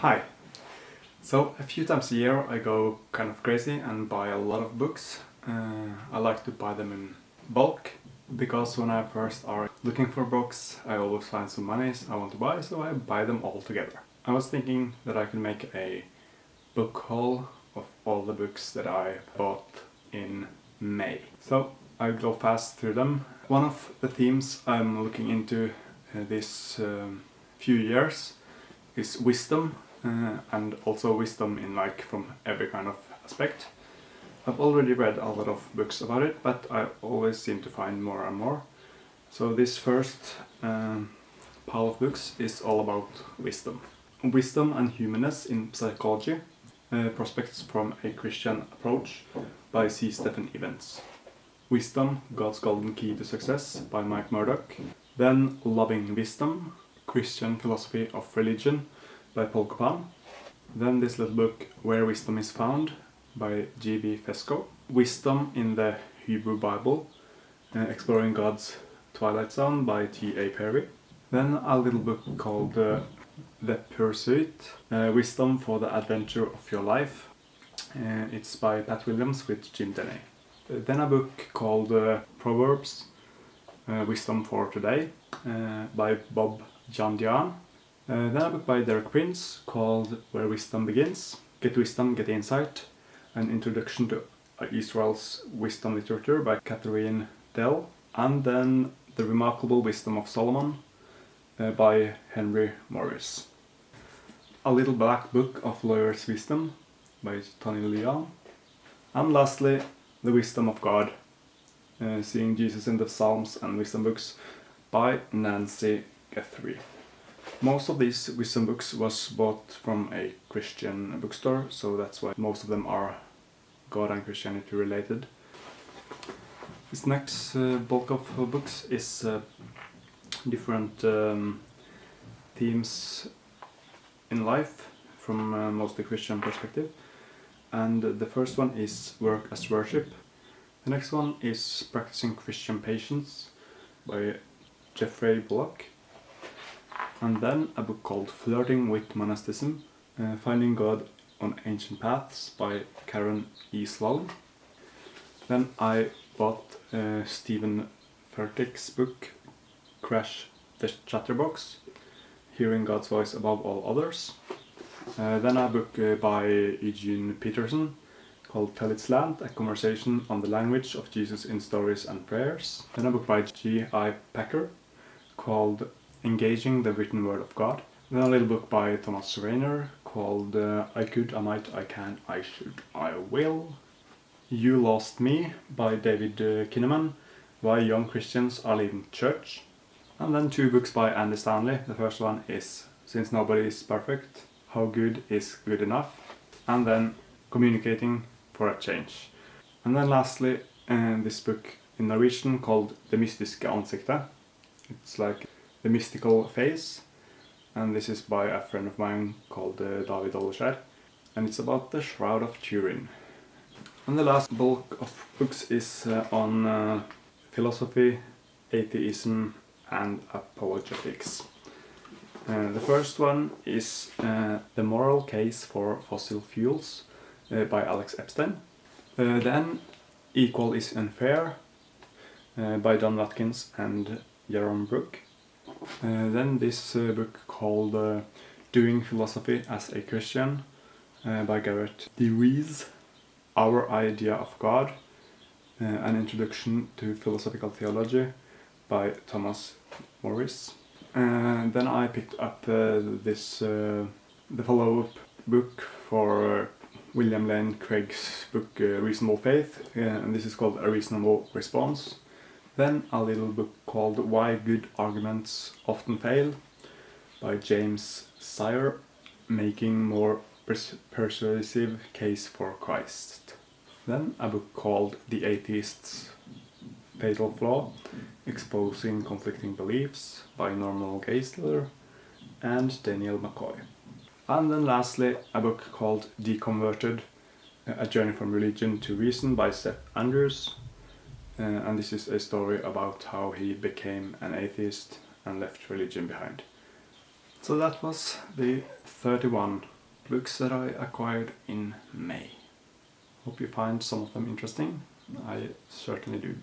Hi. So a few times a year I go kind of crazy and buy a lot of books. I like to buy them in bulk because when I first are looking for books I always find some monies I want to buy, so I buy them all together. I was thinking that I could make a book haul of all the books that I bought in May. So I'll go fast through them. One of the themes I'm looking into this few years is wisdom, and also wisdom in from every kind of aspect. I've already read a lot of books about it, but I always seem to find more and more. So this first pile of books is all about wisdom. Wisdom and Humanness in Psychology, Prospects from a Christian Approach by C. Stephen Evans. Wisdom, God's Golden Key to Success by Mike Murdoch. Then Loving Wisdom, Christian Philosophy of Religion by Paul Copan. Then this little book, Where Wisdom is Found by G.B. Fesko. Wisdom in the Hebrew Bible, Exploring God's Twilight Zone by T.A. Perry. Then a little book called The Pursuit, Wisdom for the Adventure of Your Life. It's by Pat Williams with Jim Denny. Then a book called Proverbs, Wisdom for Today by Bob Jandian. Then a book by Derek Prince called Where Wisdom Begins, Get Wisdom, Get Insight, an Introduction to Israel's Wisdom Literature by Catherine Dell. And then The Remarkable Wisdom of Solomon by Henry Morris. A Little Black Book of Lawyer's Wisdom by Tony Leon. And lastly, The Wisdom of God, Seeing Jesus in the Psalms and Wisdom Books by Nancy Guthrie. Most of these wisdom books was bought from a Christian bookstore, so that's why most of them are God and Christianity related. This next bulk of books is different themes in life from mostly Christian perspective. And the first one is Work as Worship. The next one is Practicing Christian Patience by Jeffrey Bullock. And then a book called Flirting with Monasticism, Finding God on Ancient Paths by Karen E. Sloan. Then I bought Stephen Furtick's book, Crash the Chatterbox, Hearing God's Voice Above All Others. Then a book by Eugene Peterson called Tell Its Land, A Conversation on the Language of Jesus in Stories and Prayers. Then a book by G.I. Packer called Engaging the Written Word of God. Then a little book by Thomas Rainer called I Could, I Might, I Can, I Should, I Will. You Lost Me by David Kinnaman, Why Young Christians Are Leaving Church. And then two books by Andy Stanley. The first one is Since Nobody is Perfect, How Good is Good Enough. And then Communicating for a Change. And then lastly, this book in Norwegian called Det mystiske ansiktet. It's like The Mystical Face, and this is by a friend of mine called David Olleskjær, and it's about the Shroud of Turin. And the last bulk of books is on philosophy, atheism and apologetics. The first one is The Moral Case for Fossil Fuels by Alex Epstein. Then Equal is Unfair by Don Watkins and Jerome Brook. Then this book called Doing Philosophy as a Christian by Garrett D. Rees. Our Idea of God, An Introduction to Philosophical Theology by Thomas Morris. Then I picked up the follow-up book for William Lane Craig's book Reasonable Faith, and this is called A Reasonable Response. Then a little book called Why Good Arguments Often Fail by James Sire, Making More Persuasive Case for Christ. Then a book called The Atheist's Fatal Flaw, Exposing Conflicting Beliefs by Norman Geisler and Daniel McCoy. And then lastly a book called Deconverted, A Journey from Religion to Reason by Seth Andrews. And this is a story about how he became an atheist and left religion behind. So that was the 31 books that I acquired in May. Hope you find some of them interesting. I certainly do.